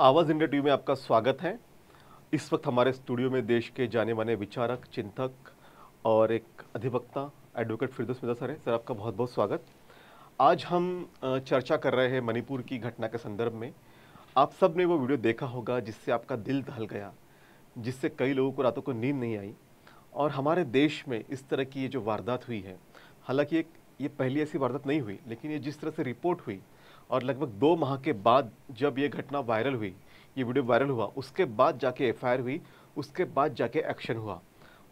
आवाज़ India TV में आपका स्वागत है। इस वक्त हमारे स्टूडियो में देश के जाने माने विचारक, चिंतक और एक अधिवक्ता एडवोकेट फिरदौस मिर्ज़ा सर है। सर, आपका बहुत बहुत स्वागत। आज हम चर्चा कर रहे हैं मणिपुर की घटना के संदर्भ में। आप सब ने वो वीडियो देखा होगा जिससे आपका दिल दहल गया, जिससे कई लोगों को रातों को नींद नहीं आई। और हमारे देश में इस तरह की ये जो वारदात हुई है, हालांकि ये पहली ऐसी वारदात नहीं हुई, लेकिन ये जिस तरह से रिपोर्ट हुई और लगभग 2 माह के बाद जब ये घटना वायरल हुई, ये वीडियो वायरल हुआ, उसके बाद जाके एफआईआर हुई, उसके बाद जाके एक्शन हुआ।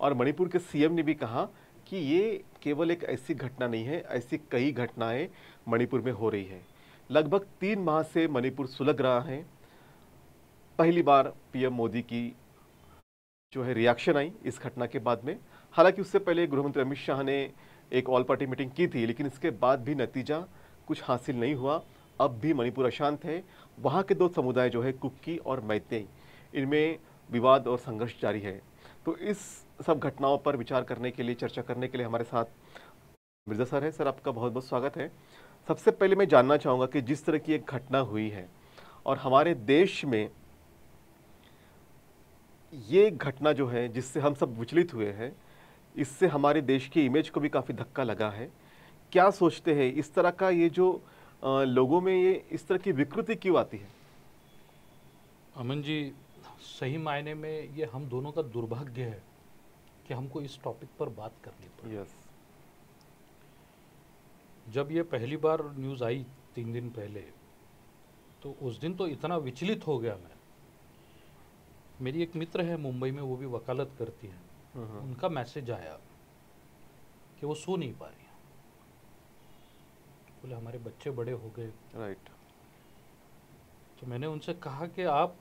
और मणिपुर के सीएम ने भी कहा कि ये केवल एक ऐसी घटना नहीं है, ऐसी कई घटनाएं मणिपुर में हो रही है। लगभग 3 माह से मणिपुर सुलग रहा है। पहली बार पीएम मोदी की जो है रिएक्शन आई इस घटना के बाद में। हालांकि उससे पहले गृहमंत्री अमित शाह ने एक ऑल पार्टी मीटिंग की थी, लेकिन इसके बाद भी नतीजा कुछ हासिल नहीं हुआ। अब भी मणिपुर अशांत है। वहाँ के 2 समुदाय जो है कुक्की और मैतेई, इनमें विवाद और संघर्ष जारी है। तो इस सब घटनाओं पर विचार करने के लिए, चर्चा करने के लिए हमारे साथ मिर्ज़ा सर है। सर, आपका बहुत बहुत स्वागत है। सबसे पहले मैं जानना चाहूँगा कि जिस तरह की एक घटना हुई है और हमारे देश में ये घटना जो है जिससे हम सब विचलित हुए हैं, इससे हमारे देश की इमेज को भी काफ़ी धक्का लगा है। क्या सोचते हैं इस तरह का ये जो लोगों में ये इस तरह की विकृति क्यों आती है? अमन जी, सही मायने में ये हम दोनों का दुर्भाग्य है कि हमको इस टॉपिक पर बात करनी पड़ी। यस। जब ये पहली बार न्यूज़ आई 3 दिन पहले, तो उस दिन तो इतना विचलित हो गया मैं। मेरी एक मित्र है मुंबई में, वो भी वकालत करती है। उनका मैसेज आया कि वो सो नहीं पा रही, बोले हमारे बच्चे बड़े हो गए। राइट। तो मैंने उनसे कहा कि आप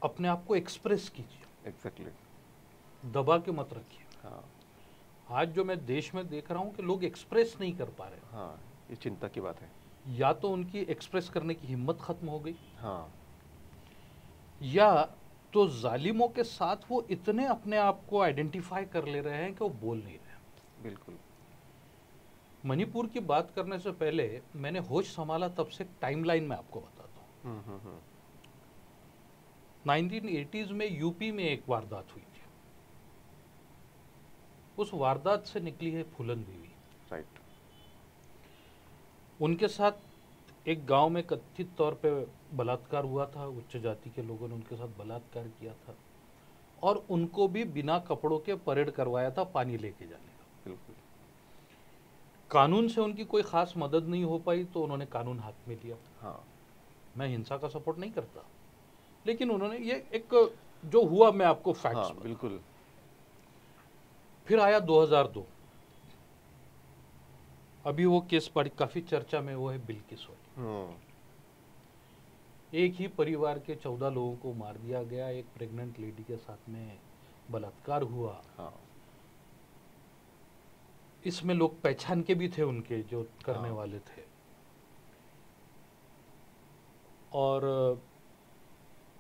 अपने आप को एक्सप्रेस कीजिए, एग्जैक्टली। दबा के मत रखिए। हाँ आज जो मैं देश में देख रहा हूँ कि लोग एक्सप्रेस नहीं कर पा रहे, हाँ, ये चिंता की बात है। या तो उनकी एक्सप्रेस करने की हिम्मत खत्म हो गई, हाँ। या तो जालिमों के साथ वो इतने अपने आप को आइडेंटिफाई कर ले रहे हैं कि वो बोल नहीं रहे। बिल्कुल। मणिपुर की बात करने से पहले मैंने होश संभाला तब से टाइमलाइन में आपको बताता हूँ। 1980s में यूपी में एक वारदात हुई थी। उस वारदात से निकली है फूलन देवी। राइट। उनके साथ एक गांव में कथित तौर पे बलात्कार हुआ था। उच्च जाति के लोगों ने उनके साथ बलात्कार किया था और उनको भी बिना कपड़ों के परेड करवाया था पानी लेके जाने का। बिल्कुल। कानून से उनकी कोई खास मदद नहीं हो पाई, तो उन्होंने कानून हाथ में लिया। हाँ। मैं हिंसा का सपोर्ट नहीं करता, लेकिन उन्होंने ये एक जो हुआ, मैं आपको फैक्ट्स हाँ, बिल्कुल। फिर आया 2002। अभी वो केस बड़ी काफी चर्चा में, वो है बिल्किस वाली। एक ही परिवार के 14 लोगों को मार दिया गया, एक प्रेग्नेंट लेडी के साथ में बलात्कार हुआ। हाँ। इसमें लोग पहचान के भी थे उनके जो करने वाले थे। और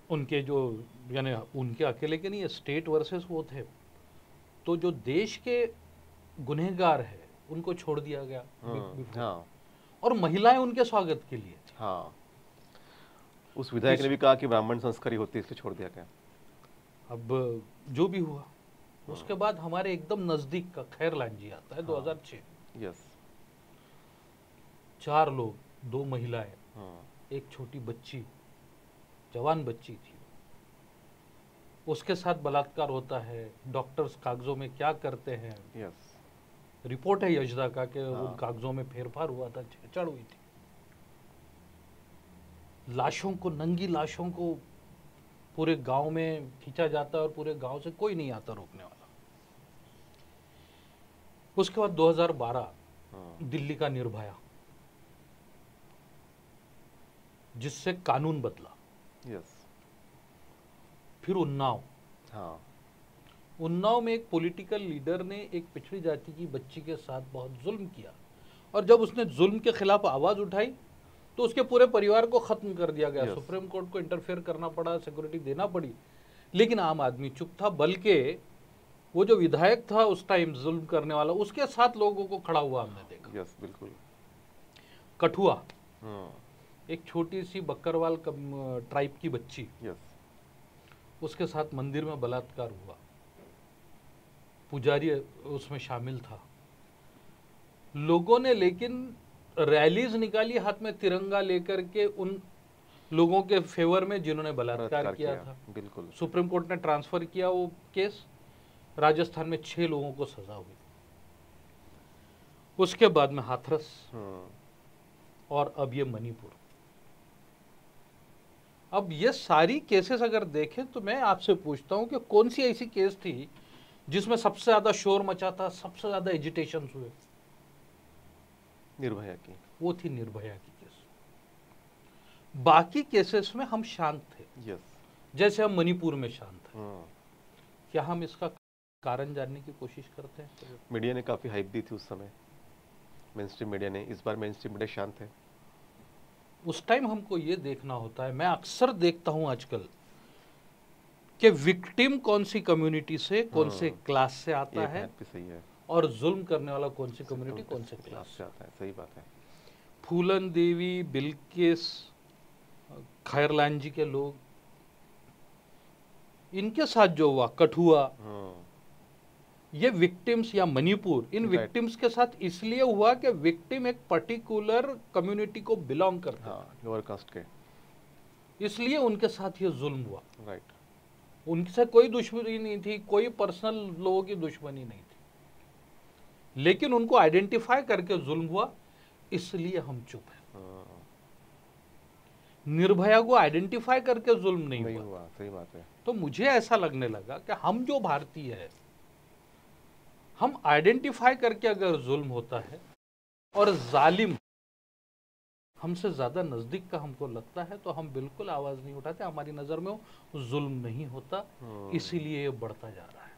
उनके जो, यानी उनके अकेले के नहीं, स्टेट वर्सेस वो थे। तो जो देश के गुनहगार है उनको छोड़ दिया गया। हाँ। और महिलाएं उनके स्वागत के लिए थी। हाँ। उस विधायक ने भी कहा कि ब्राह्मण संस्कारी होती है, इसलिए छोड़ दिया गया। अब जो भी हुआ, उसके बाद हमारे एकदम नजदीक का खैर लांजी आता है। 2006। यस। 4 लोग, 2 महिलाएं, एक छोटी बच्ची, जवान बच्ची थी, उसके साथ बलात्कार होता है। डॉक्टर्स कागजों में क्या करते हैं, यस। रिपोर्ट है यशदा का कि उन कागजों में फेरफार हुआ था, छेड़छाड़ हुई थी। लाशों को, नंगी लाशों को पूरे गांव में खींचा जाता है और पूरे गांव से कोई नहीं आता रोकने वाला। उसके बाद 2012 दिल्ली का निर्भया, जिससे कानून बदला। यस। फिर उन्नाव। हाँ। उन्नाव में एक पॉलिटिकल लीडर ने एक पिछड़ी जाति की बच्ची के साथ बहुत जुल्म किया, और जब उसने जुल्म के खिलाफ आवाज उठाई तो उसके पूरे परिवार को खत्म कर दिया गया। सुप्रीम कोर्ट को इंटरफेयर करना पड़ा, सिक्योरिटी देना पड़ी, लेकिन आम आदमी चुप था। बल्कि वो जो विधायक था उस टाइम जुल्म करने वाला, उसके साथ लोगों को खड़ा हुआ हमने देखा। यस, बिल्कुल। कठुआ, एक छोटी सी बकरवाल ट्राइब की बच्ची, यस, उसके साथ मंदिर में बलात्कार हुआ, पुजारी उसमें शामिल था। लोगों ने लेकिन रैलीज निकाली हाथ में तिरंगा लेकर के उन लोगों के फेवर में जिन्होंने बलात्कार किया था। बिल्कुल। सुप्रीम कोर्ट ने ट्रांसफर किया वो केस, राजस्थान में 6 लोगों को सजा हुई। उसके बाद में हाथरस, और अब ये मणिपुर। अब ये सारी केसेस अगर देखें तो मैं आपसे पूछता हूं कि कौन सी ऐसी केस थी जिसमें सबसे ज्यादा शोर मचा था, सबसे ज्यादा एजिटेशन हुए? निर्भया की। वो थी निर्भया की केस। बाकी केसेस में हम शांत थे, यस, जैसे हम मणिपुर में शांत थे। क्या हम इसका कारण जानने की कोशिश करते हैं? मीडिया ने काफी हाइप दी थी उस समय, मेन स्ट्रीम मीडिया ने। इस बार मेन स्ट्रीम मीडिया शांत है। उस टाइम हमको ये देखना होता है, मैं अक्सर देखता हूं आजकल कि विक्टिम कौन सी कम्युनिटी से, कौन से क्लास से आता है, सही है, और जुल्म करने वाला कौन सी कम्युनिटी, कौन से क्लास से आता है। सही बात है। फूलन देवी, बिल्किस, खैरलान जी के लोग, इनके साथ जो हुआ कठुआ, ये विक्टिम्स, या मणिपुर, इन विक्टिम्स के साथ इसलिए हुआ कि विक्टिम एक पर्टिकुलर कम्युनिटी को बिलोंग करता है, लोअर कास्ट के, इसलिए उनके साथ ये जुल्म हुआ। राइट। उनसे कोई दुश्मनी नहीं थी, कोई पर्सनल लोगों की दुश्मनी नहीं थी, लेकिन उनको आइडेंटिफाई करके जुल्म हुआ, इसलिए हम चुप हैं। निर्भया को आइडेंटिफाई करके जुल्म नहीं हुआ। सही बात है। तो मुझे ऐसा लगने लगा कि हम जो भारतीय है, हम आइडेंटिफाई करके अगर जुल्म होता है और जालिम हमसे ज्यादा नजदीक का हमको लगता है, तो हम बिल्कुल आवाज नहीं उठाते। हमारी नजर में वो जुल्म नहीं होता, इसीलिए ये बढ़ता जा रहा है।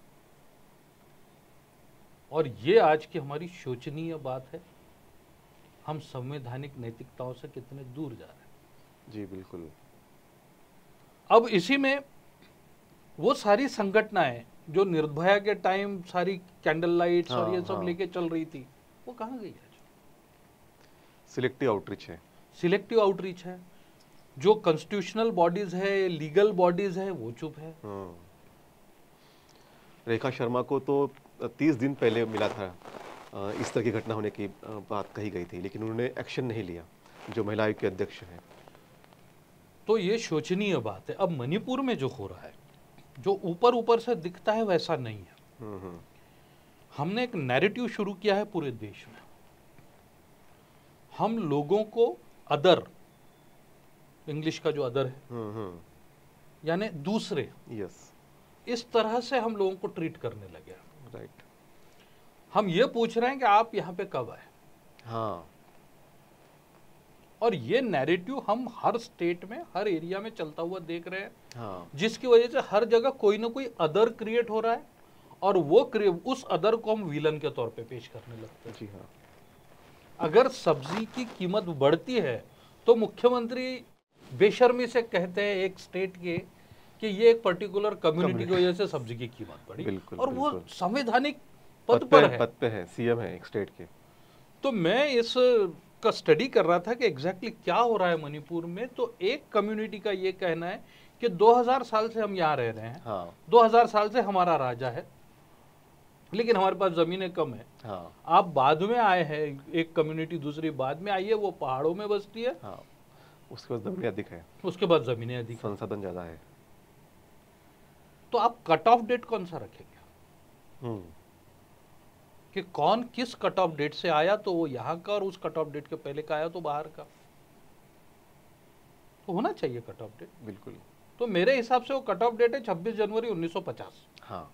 और ये आज की हमारी शोचनीय बात है, हम संवैधानिक नैतिकताओं से कितने दूर जा रहे हैं। जी बिल्कुल। अब इसी में वो सारी संगठनाएं जो निर्भया के टाइम सारी कैंडल लाइट्स और ये सब लेके चल रही थी, वो कहाँ गई आज? सिलेक्टिव आउटरीच है। सिलेक्टिव आउटरीच है। जो कॉन्स्टिट्यूशनल बॉडीज है, लीगल बॉडीज है, वो चुप है। रेखा शर्मा को तो 30 दिन पहले मिला था इस तरह की घटना होने की बात कही गई थी, लेकिन उन्होंने एक्शन नहीं लिया, जो महिला आयोग के अध्यक्ष हैं। तो ये शोचनीय बात है। अब मणिपुर में जो हो रहा है, जो ऊपर ऊपर से दिखता है वैसा नहीं है। हमने एक नैरेटिव शुरू किया है पूरे देश में। हम लोगों को अदर, इंग्लिश का जो अदर है, यानी दूसरे, इस तरह से हम लोगों को ट्रीट करने लगे। राइट। हम ये पूछ रहे हैं कि आप यहाँ पे कब आए। हाँ। और ये नैरेटिव हम हर स्टेट में, हर एरिया में चलता हुआ देख रहे हैं। हाँ। जिसकी वजह से हर जगह कोई ना कोई अदर क्रिएट हो रहा है, और वो उस अदर को हम विलन के तौर पे पेश करने लगते हैं। जी हाँ। अगर सब्जी की कीमत बढ़ती है तो मुख्यमंत्री बेशर्मी से कहते हैं एक स्टेट के कि ये एक पर्टिकुलर कम्युनिटी की वजह से सब्जी की कीमत बढ़ी, और वो संवैधानिक पद पे है, सीएम है एक स्टेट के। तो मैं इस का स्टडी कर रहा था कि एग्जैक्टली क्या हो रहा है मणिपुर में। तो एक कम्युनिटी का ये कहना है कि 2000 साल से हम यहाँ रह रहे हैं। हाँ। 2000 साल से हमारा राजा है, लेकिन हमारे पास जमीनें कम है। हाँ। आप बाद में आए हैं, एक कम्युनिटी दूसरी बाद में आई है, वो पहाड़ों में बसती है। हाँ। उसके बाद जमीनें अधिक है, उसके बाद जमीनें अधिक, संसाधन ज्यादा है। तो आप कट ऑफ डेट कौन सा रखेंगे कि कौन किस कट ऑफ डेट से आया तो वो यहाँ का, और उस कट ऑफ डेट के पहले का आया तो बाहर का। तो होना चाहिए कट ऑफ डेट। बिल्कुल। तो मेरे हिसाब से वो कट ऑफ डेट है 26 जनवरी 1950। हाँ।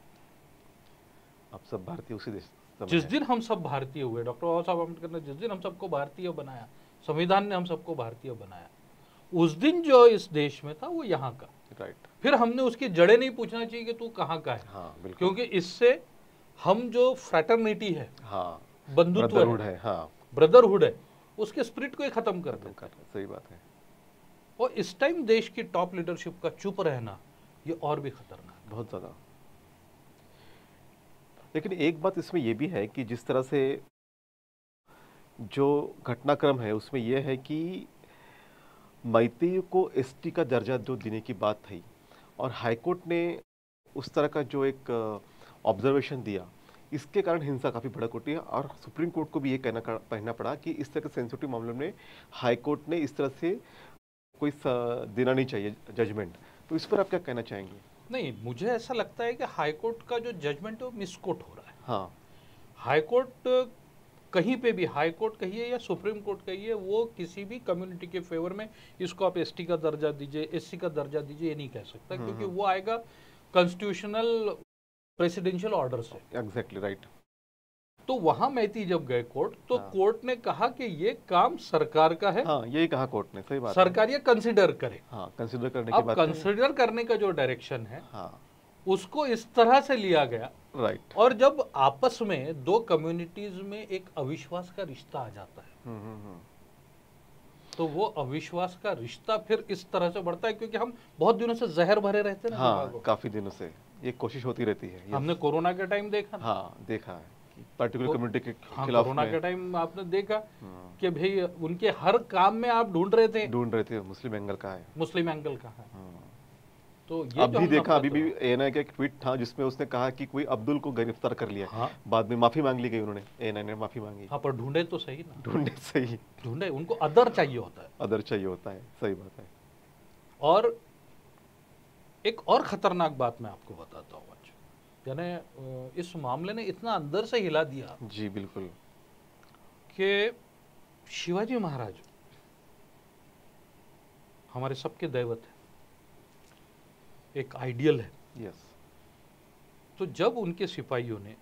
अब सब भारतीय उसी देश, जिस दिन हम सब भारतीय हुए, डॉक्टर बाबा साहब अम्बेडकर ने जिस दिन हम सबको भारतीय बनाया, संविधान ने हम सबको भारतीय बनाया, उस दिन जो इस देश में था वो यहाँ का। राइट। फिर हमने उसकी जड़ें नहीं पूछना चाहिए कि तू कहाँ का है। हाँ, बिल्कुल। क्योंकि इससे हम जो फ्रैटर्निटी है, हाँ, बंधुत्व है, हाँ, ब्रदरहुड है, उसके स्पिरिट को ही खत्म कर देते हैं। सही बात है। और इस टाइम देश की टॉप लीडरशिप का चुप रहना ये और भी खतरनाक है, बहुत ज्यादा। लेकिन एक बात इसमें यह भी है कि जिस तरह से जो घटनाक्रम है उसमें यह है कि मैतेई को एसटी का दर्जा जो देने की बात थी और हाईकोर्ट ने उस तरह का जो एक ऑब्जर्वेशन दिया, इसके कारण हिंसा काफ़ी भड़क उठी है और सुप्रीम कोर्ट को भी ये कहना पड़ा कि इस तरह के सेंसिटिव मामलों में हाई कोर्ट ने इस तरह से कोई देना नहीं चाहिए जजमेंट। तो इस पर आप क्या कहना चाहेंगे? नहीं, मुझे ऐसा लगता है कि हाई कोर्ट का जो जजमेंट है वो मिसकोट हो रहा है। हाँ, हाई कोर्ट कहीं पे भी, हाई कोर्ट कहिए या सुप्रीम कोर्ट कहिए, वो किसी भी कम्युनिटी के फेवर में इसको आप एसटी का दर्जा दीजिए, एससी का दर्जा दीजिए, ये नहीं कह सकता, क्योंकि वो आएगा कॉन्स्टिट्यूशनल प्रेसिडेंशियल ऑर्डर से। Exactly right. तो वहां मैती जब गए कोर्ट, तो कोर्ट ने कहा कि ये काम सरकार का है। हाँ, यही कहा कोर्ट ने, सही बात है। सरकार ये कंसिडर करे। हाँ, कंसिडर करने की अब बात है। कंसिडर करने का जो डायरेक्शन है, हाँ, उसको इस तरह से लिया गया। राइट। और जब आपस में दो कम्युनिटीज में एक अविश्वास का रिश्ता आ जाता है, तो वो अविश्वास का रिश्ता फिर इस तरह से बढ़ता है, क्योंकि हम बहुत दिनों से जहर भरे रहते हैं ना। हाँ, काफी दिनों से ये कोशिश होती रहती है। हमने कोरोना के टाइम देखा। हाँ, देखा है कि पर्टिकुलर कम्युनिटी के हाँ, खिलाफ कोरोना के टाइम आपने देखा कि भाई उनके हर काम में आप ढूंढ रहे थे मुस्लिम एंगल का है, मुस्लिम एंगल का है। तो ये अब जो भी हमने देखा, अभी अपना भी एएनआई का एक ट्वीट था जिसमें उसने कहा कि कोई अब्दुल को गिरफ्तार कर लिया। हाँ। बाद में माफी मांग ली गई, उन्होंने एएनआई ने माफी मांगी। हाँ, पर ढूंढे तो सही ना, ढूंढने सही, ढूंढे, उनको अदर चाहिए होता है। अदर चाहिए होता है, सही बात है। और एक और खतरनाक बात मैं आपको बताता हूँ आज, यानी इस मामले ने इतना अंदर से हिला दिया जी बिल्कुल, कि शिवाजी महाराज हमारे सबके दैवत है, एक आइडियल है। यस। तो जब उनके सिपाहियों ने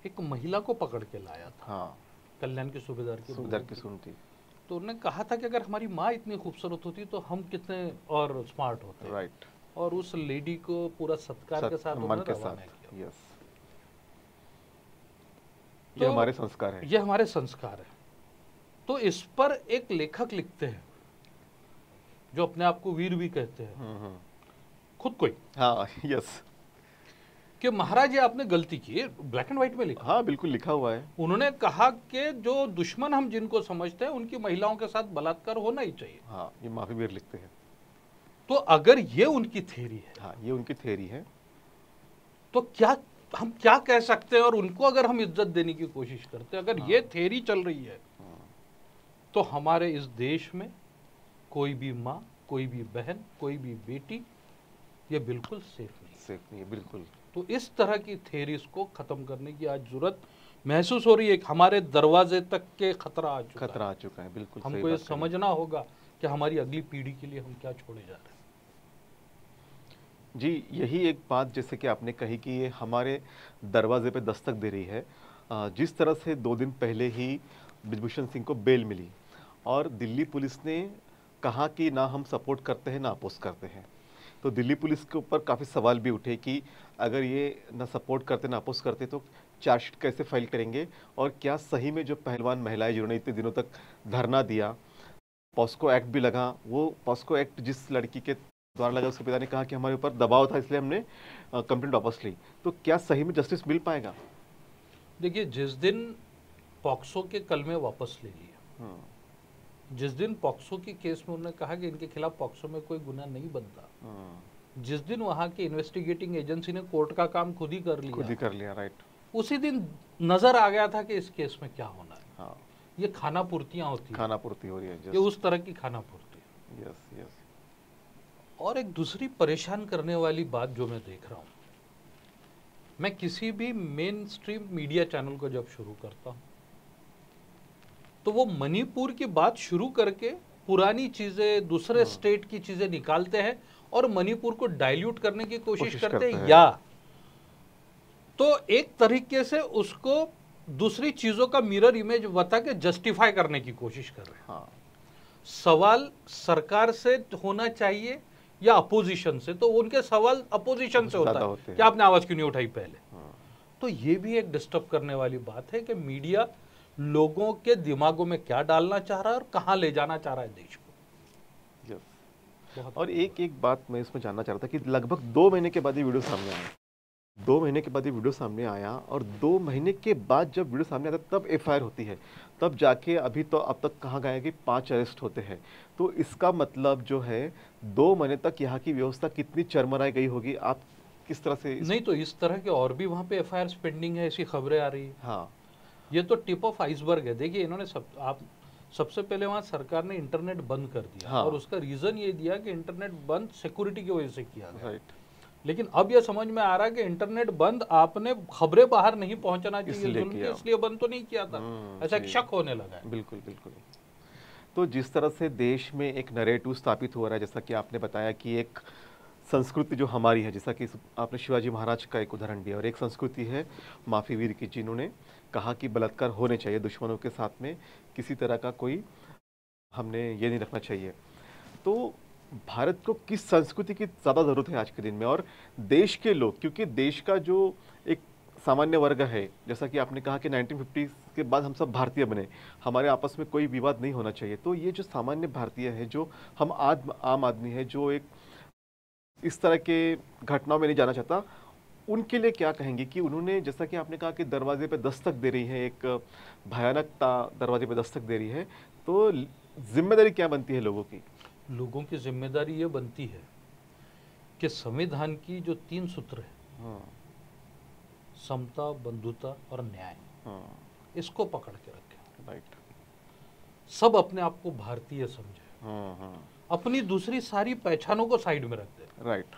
एक महिला को पकड़ के लाया था, हाँ, कल्याण के सूबेदार की सुनती, तो उन्होंने कहा था कि अगर हमारी माँ इतनी खूबसूरत होती तो हम कितने और स्मार्ट होते। राइट। और उस लेडी को पूरा सत्कार के साथ सम्मान के रवाना साथ, किया। यस। तो ये हमारे संस्कार है। ये हमारे संस्कार है। तो इस पर एक लेखक लिखते हैं, जो अपने आप को वीर भी कहते हैं, खुद कोई। हाँ, यस। कि महाराज ये आपने गलती की, ब्लैक एंड व्हाइट में लिखा। हाँ, बिल्कुल लिखा हुआ है। उन्होंने कहा कि जो दुश्मन हम जिनको समझते हैं उनकी महिलाओं के साथ बलात्कार होना ही चाहिए। हाँ, ये महावीर लिखते हैं। तो अगर ये उनकी थ्योरी है, हाँ, ये उनकी थ्योरी है, तो क्या हम क्या कह सकते हैं? और उनको अगर हम इज्जत देने की कोशिश करते हैं, अगर ये थ्योरी चल रही है, तो हमारे इस देश में कोई भी माँ, कोई भी बहन, कोई भी बेटी ये बिल्कुल सेफ नहीं है, बिल्कुल। तो इस तरह की थ्योरीज को खत्म करने की आज जरूरत महसूस हो रही है। हमारे दरवाजे तक के खतरा आ चुका है, बिल्कुल। हमको ये समझना होगा कि हमारी अगली पीढ़ी के लिए हम क्या छोड़े जा रहे हैं। जी, यही एक बात जैसे कि आपने कही कि ये हमारे दरवाजे पे दस्तक दे रही है। जिस तरह से 2 दिन पहले ही ब्रिजभूषण सिंह को बेल मिली और दिल्ली पुलिस ने कहा कि ना हम सपोर्ट करते हैं ना अपोज करते हैं, तो दिल्ली पुलिस के ऊपर काफ़ी सवाल भी उठे कि अगर ये ना सपोर्ट करते ना अपोज करते तो चार्जशीट कैसे फाइल करेंगे, और क्या सही में जो पहलवान महिलाएं जिन्होंने इतने दिनों तक धरना दिया, पॉस्को एक्ट भी लगा, वो पॉस्को एक्ट जिस लड़की के द्वारा लगा उसके पिता ने कहा कि हमारे ऊपर दबाव था इसलिए हमने कंप्लेंट वापस ली, तो क्या सही में जस्टिस मिल पाएगा? देखिए, जिस दिन पॉक्सो के कलमे वापस ले लिया, जिस दिन पॉक्सो के केस में उन्होंने कहा कि इनके खिलाफ पॉक्सो में कोई गुनाह नहीं बनता, जिस दिन वहां की इन्वेस्टिगेटिंग एजेंसी ने कोर्ट का काम खुद ही कर लिया, राइट, उसी दिन नजर आ गया था कि इस केस में क्या होना है। हाँ, ये खाना पूर्तियां होती हो रही है, ये उस तरह की खाना पूर्ति है। Yes, yes. और एक दूसरी परेशान करने वाली बात जो मैं देख रहा हूं, मैं किसी भी मेन स्ट्रीम मीडिया चैनल को जब शुरू करता हूं, तो वो मणिपुर की बात शुरू करके पुरानी चीजें, दूसरे स्टेट की चीजें निकालते हैं और मणिपुर को डाइल्यूट करने की कोशिश करते हैं, या तो एक तरीके से उसको दूसरी चीजों का मिरर इमेज बता के जस्टिफाई करने की कोशिश कर रहे हैं। हाँ। सवाल सरकार से होना चाहिए या अपोजिशन से, तो उनके सवाल अपोजिशन से होता है कि आपने आवाज क्यों नहीं उठाई पहले। तो ये भी एक डिस्टर्ब करने वाली बात है कि मीडिया लोगों के दिमागों में क्या डालना चाह रहा है और कहां ले जाना चाह रहा है देश को। और एक बात मैं इसमें जानना चाह रहा था कि लगभग 2 महीने के बाद ये वीडियो सामने आया, 2 महीने के बाद ये वीडियो सामने आया और 2 महीने के बाद जब वीडियो सामने आता है तब एफआईआर होती है। तब जाके अभी तो अब तक कहा गया है कि 5 अरेस्ट होते हैं। तो इसका मतलब जो है 2 महीने तक यहाँ की व्यवस्था कितनी चरमराई गई होगी, आप किस तरह से नहीं तो इस तरह के और भी वहाँ पे एफआईआर पेंडिंग है, ऐसी खबरें आ रही है। हाँ, ये तो टिप ऑफ आइसबर्ग है। देखिए इन्होंने सबसे पहले वहाँ सरकार ने इंटरनेट बंद कर दिया, हाँ। और उसका रीजन ये दिया कि इंटरनेट बंद सिक्योरिटी की वजह से किया गया। राइट। लेकिन अब यह समझ में आ रहा है कि इंटरनेट बंद आपने खबरें बाहर नहीं पहुंचाना चाहिए इसलिए जुल्म के, किया। इसलिए बंद तो नहीं किया था। ऐसा एक जी। शक होने लगा है। बिल्कुल, बिल्कुल। तो जिस तरह से देश में एक नैरेटिव स्थापित हो रहा है, जैसा कि आपने बताया कि एक संस्कृति जो हमारी है, जैसा कि आपने शिवाजी महाराज का एक उदाहरण दिया, और एक संस्कृति है माफी वीर की, जिन्होंने कहा कि बलात्कार होने चाहिए, दुश्मनों के साथ में किसी तरह का कोई हमने ये नहीं रखना चाहिए। तो भारत को किस संस्कृति की ज़्यादा ज़रूरत है आज के दिन में, और देश के लोग, क्योंकि देश का जो एक सामान्य वर्ग है, जैसा कि आपने कहा कि 1950 के बाद हम सब भारतीय बने, हमारे आपस में कोई विवाद नहीं होना चाहिए। तो ये जो सामान्य भारतीय है, जो हम आम आदमी है, जो एक इस तरह के घटनाओं में नहीं जाना चाहता, उनके लिए क्या कहेंगे कि उन्होंने, जैसा कि आपने कहा कि दरवाजे पे दस्तक दे रही है, एक भयानकता दरवाजे पे दस्तक दे रही है, तो जिम्मेदारी क्या बनती है लोगों की? लोगों की जिम्मेदारी ये बनती है कि संविधान की जो 3 सूत्र है, हाँ, समता, बंधुता और न्याय, हाँ, इसको पकड़ के रखें। राइट। सब अपने आप को भारतीय समझे, हाँ, हाँ, अपनी दूसरी सारी पहचानों को साइड में रख दे। राइट।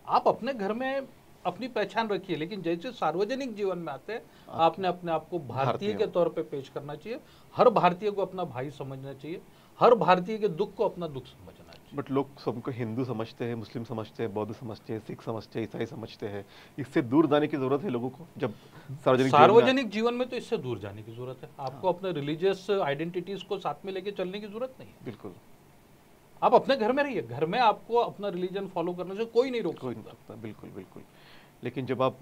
आप अपने घर में अपनी पहचान रखिए, लेकिन जैसे सार्वजनिक जीवन में आते हैं, आपने अपने आप को भारतीय के तौर पे पेश करना चाहिए। हर भारतीय को अपना भाई समझना चाहिए, हर भारतीय के दुख को अपना दुख समझना चाहिए। बट लोग सबको हिंदू समझते हैं, मुस्लिम समझते हैं, बौद्ध समझते हैं, सिख समझते हैं, ईसाई समझते हैं। इससे दूर जाने की जरूरत है लोगों को, जब सार्वजनिक जीवन में तो इससे दूर जाने की जरूरत है। आपको अपने रिलीजियस आइडेंटिटीज को साथ में लेके चलने की जरूरत नहीं है। बिल्कुल, आप अपने घर में रहिए, घर में आपको अपना रिलीजन फॉलो करने से कोई नहीं रोक सकता। बिल्कुल, बिल्कुल। लेकिन जब आप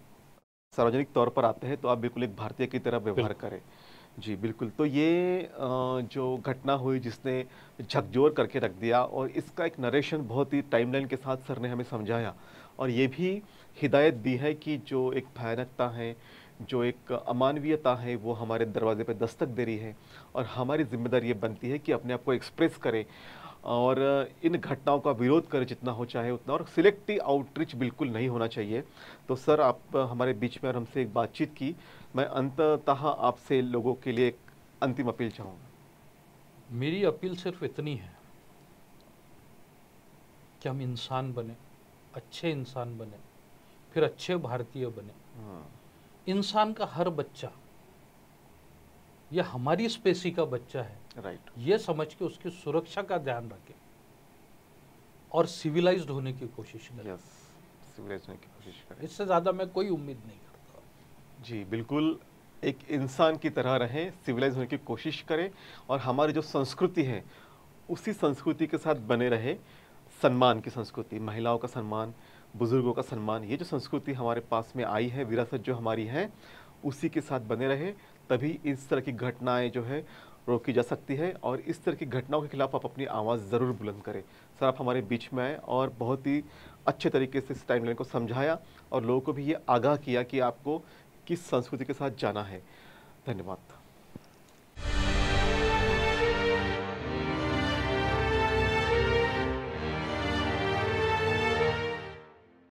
सार्वजनिक तौर पर आते हैं तो आप बिल्कुल एक भारतीय की तरह व्यवहार करें। जी बिल्कुल। तो ये जो घटना हुई जिसने झकझोर करके रख दिया, और इसका एक नरेशन बहुत ही टाइमलाइन के साथ सर ने हमें समझाया, और ये भी हिदायत दी है कि जो एक भयानकता है, जो एक अमानवीयता है, वो हमारे दरवाजे पे दस्तक दे रही है, और हमारी जिम्मेदारी ये बनती है कि अपने आप को एक्सप्रेस करें और इन घटनाओं का विरोध करें जितना हो चाहे उतना, और सिलेक्टिव आउटरीच बिल्कुल नहीं होना चाहिए। तो सर, आप हमारे बीच में और हमसे एक बातचीत की। मैं अंततः आपसे लोगों के लिए एक अंतिम अपील चाहूँगा। मेरी अपील सिर्फ इतनी है कि हम इंसान बने, अच्छे इंसान बने, फिर अच्छे भारतीय बने। इंसान का हर बच्चा यह हमारी स्पेसी का बच्चा है, राइट। ये समझ के उसकी सुरक्षा का ध्यान रखें और सिविलाइज्ड होने की कोशिश करें। यस, सिविलाइज होने की कोशिश करें। इससे ज्यादा मैं कोई उम्मीद नहीं करता। जी बिल्कुल, एक इंसान की तरह रहें, सिविलाइज होने की कोशिश करें, और हमारी जो संस्कृति है उसी संस्कृति के साथ बने रहे। सम्मान की संस्कृति, महिलाओं का सम्मान, बुजुर्गों का सम्मान, ये जो संस्कृति हमारे पास में आई है, विरासत जो हमारी है, उसी के साथ बने रहे। तभी इस तरह की घटनाएं जो है रोकी जा सकती है, और इस तरह की घटनाओं के खिलाफ आप अपनी आवाज़ ज़रूर बुलंद करें। सर, आप हमारे बीच में आए और बहुत ही अच्छे तरीके से इस टाइमलाइन को समझाया, और लोगों को भी ये आगाह किया कि आपको किस संस्कृति के साथ जाना है। धन्यवाद।